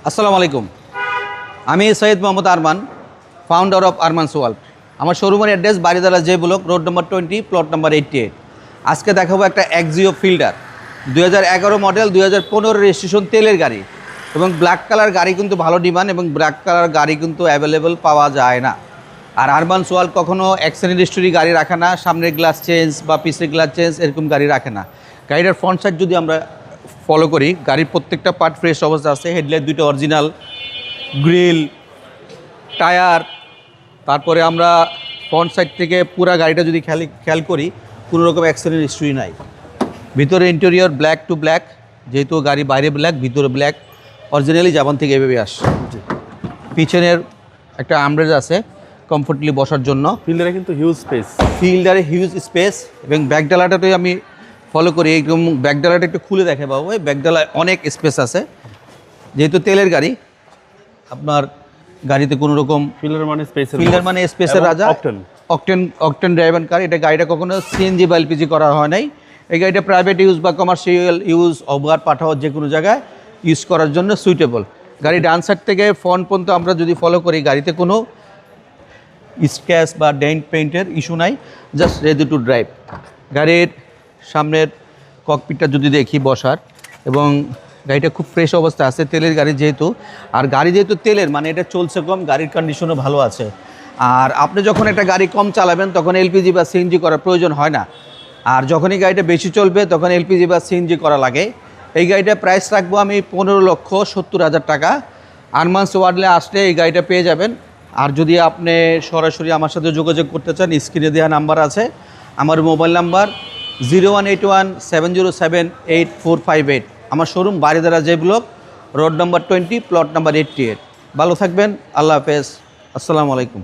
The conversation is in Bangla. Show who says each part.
Speaker 1: আসসালামু আলাইকুম। আমি Syed Mohammad Arman, founder of Arman's world. আমার শোরুমের address Baridhara J block, road number 20, plot number 88। আজকে দেখাবো একটা এক্সিও ফিল্ডার 2011 মডেল, 2015 রেজিস্ট্রেশন, তেলের গাড়ি এবং ব্ল্যাক কালার গাড়ি কিন্তু ভালো ডিমান্ড, এবং ব্ল্যাক কালার গাড়ি কিন্তু অ্যাভেলেবেল পাওয়া যায় না। আর আরমানস ওয়ার্ল্ড কখনও অ্যাক্সিডেন্ট হিস্টোরি গাড়ি রাখে না, সামনের গ্লাস চেঞ্জ বা পিছের গ্লাস চেঞ্জ এরকম গাড়ি রাখে না। গাড়িটার ফ্রন্ট সাইড যদি আমরা ফলো করি, গাড়ির প্রত্যেকটা পার্ট ফ্রেশ অবস্থা আছে। হেডলাইট দুটো অরিজিনাল, গ্রিল, টায়ার, তারপরে আমরা ফ্রন্ট সাইড থেকে পুরা গাড়িটা যদি খেয়াল করি, কোনো রকম অ্যাক্সিডেন্ট হিস্ট্রি নাই। ভিতরে ইন্টেরিয়র ব্ল্যাক টু ব্ল্যাক, যেহেতু গাড়ি বাইরে ব্ল্যাক ভিতরে ব্ল্যাক, অরিজিনালি জাপান থেকে এভাবে আসে। পিছনের একটা আমব্রেজ আছে কমফোর্টলি বসার জন্য।
Speaker 2: ফিল্ডারে কিন্তু হিউজ স্পেস,
Speaker 1: ফিল্ডারে হিউজ স্পেস, এবং ব্যাকডালাটাতে আমি ফলো করি, একদম ব্যাকডালাটা একটু খুলে দেখে বাবু, ওই ব্যাকডালায় অনেক স্পেস আছে। যেহেতু তেলের গাড়ি, আপনার গাড়িতে কোনো রকম
Speaker 2: ফিল্ডার মানে
Speaker 1: স্পেসের রাজা। অকটেন ড্রাইভার কার। এটা গাড়িটা কখনো সিএনজি বা এলপিজি করা হয় নাই। এই গাড়িটা প্রাইভেট ইউজ বা কমার্শিয়াল ইউজ, অবগার পাঠাও যে কোনো জায়গায় ইউজ করার জন্য সুইটেবল। গাড়ি ডান সাইড থেকে ফ্রন্ট পর্যন্ত আমরা যদি ফলো করি, গাড়িতে কোনো স্ক্র্যাচ বা ডেন্ট পেইন্টের ইস্যু নাই, জাস্ট রেডি টু ড্রাইভ। গাড়ির সামনের ককপিটটা যদি দেখি বসার, এবং গাড়িটা খুব ফ্রেশ অবস্থা আছে, তেলের গাড়ি যেহেতু। আর গাড়ি যেহেতু তেলের, মানে এটা চলছে কম, গাড়ির কন্ডিশনও ভালো আছে। আর আপনি যখন একটা গাড়ি কম চালাবেন তখন এলপিজি বা সিএনজি করার প্রয়োজন হয় না। আর যখনই গাড়িটা বেশি চলবে তখন এলপিজি বা সিএনজি করা লাগে। এই গাড়িটার প্রাইস রাখবো আমি 15,70,000 টাকা। আরমানস ওয়ার্ল্ডে আসলে এই গাড়িটা পেয়ে যাবেন। আর যদি আপনি সরাসরি আমার সাথে যোগাযোগ করতে চান, স্ক্রিনে দেওয়া নাম্বার আছে। আমার মোবাইল নাম্বার 0181-707-8458। আমার showroom Baridhara J block, road number 20, plot number 88। ভালো থাকবেন, আল্লাহ হাফেজ, আসসালামু আলাইকুম।